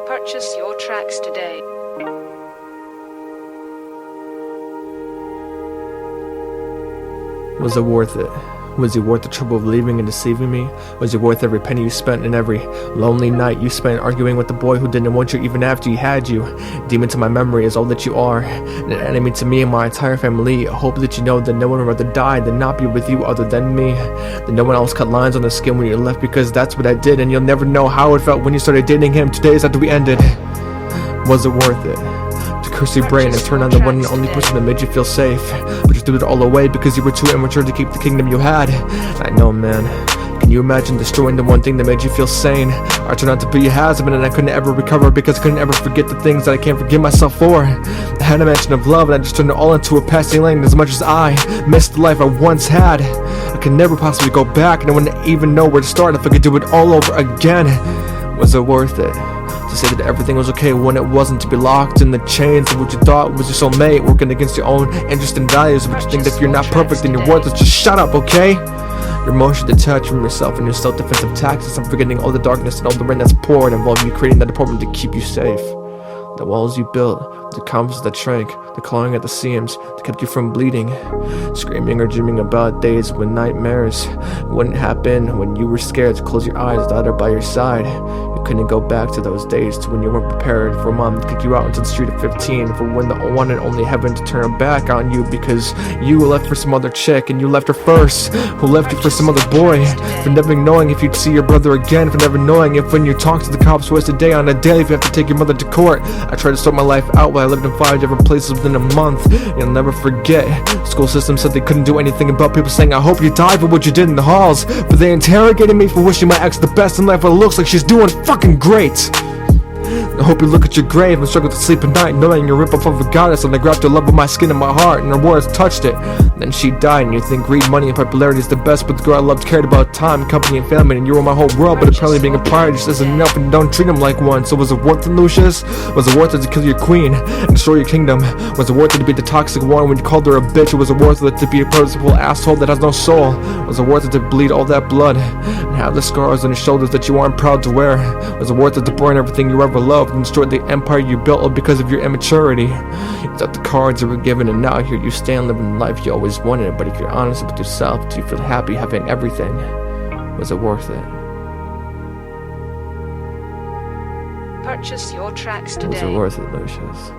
Purchase your tracks today. Was it worth it? Was it worth the trouble of leaving and deceiving me? Was it worth every penny you spent and every lonely night you spent arguing with the boy who didn't want you even after he had you? Demon to my memory is all that you are, an enemy to me and my entire family. I hope that you know that no one would rather die than not be with you other than me. That no one else cut lines on the skin when you left, because that's what I did, and you'll never know how it felt when you started dating him 2 days after we ended. Was it worth it? To curse your brain and turn on the one and only person that made you feel safe, but you threw it all away because you were too immature to keep the kingdom you had. I know, man. Can you imagine destroying the one thing that made you feel sane? I turned out to be a has-been and I couldn't ever recover because I couldn't ever forget the things that I can't forgive myself for. I had a mention of love and I just turned it all into a passing lane. As much as I missed the life I once had, I could never possibly go back, and I wouldn't even know where to start if I could do it all over again. Was it worth it? To say that everything was okay when it wasn't, to be locked in the chains of what you thought was your soulmate, working against your own interest and values, but you think that if you're not perfect then you're worthless. Just shut up, okay? Your emotion detached from yourself and your self-defensive tactics. I'm forgetting all the darkness and all the rain that's poured, involving you creating that apartment to keep you safe. The walls you built, the confidence that shrank, the clawing at the seams that kept you from bleeding, screaming or dreaming about days when nightmares wouldn't happen, when you were scared to close your eyes without her by your side. You couldn't go back to those days, to when you weren't prepared for mom to kick you out into the street at 15, for when the one and only heaven to turn her back on you because you left for some other chick and you left her first, who left you for some other boy, for never knowing if you'd see your brother again, for never knowing if when you talk to the cops twice a day on a daily, if you have to take your mother to court. I tried to start my life out while I lived in 5 different places within a month. You'll never forget, school system said they couldn't do anything about people saying I hope you died for what you did in the halls, but they interrogated me for wishing my ex the best in life when it looks like she's doing fucking great. I hope you look at your grave and struggle to sleep at night, knowing you're rip-off of a goddess, and I grabbed your love of my skin and my heart, and her words touched it. Then she died, and you think greed, money, and popularity is the best, but the girl I loved cared about time, company, and family, and you were my whole world. But apparently being a pirate just isn't enough, and don't treat him like one. So was it worth it, Lucius? Was it worth it to kill your queen and destroy your kingdom? Was it worth it to be the toxic one when you called her a bitch? Or was it worth it to be a purposeful asshole that has no soul? Was it worth it to bleed all that blood and have the scars on your shoulders that you aren't proud to wear? Was it worth it to burn everything you ever loved and destroy the empire you built up because of your immaturity? You thought the cards you were given, and now here you stand living the life you always wanted. But if you're honest with yourself, do you feel happy having everything? Was it worth it? Purchase your tracks today. Was it worth it, Lucius?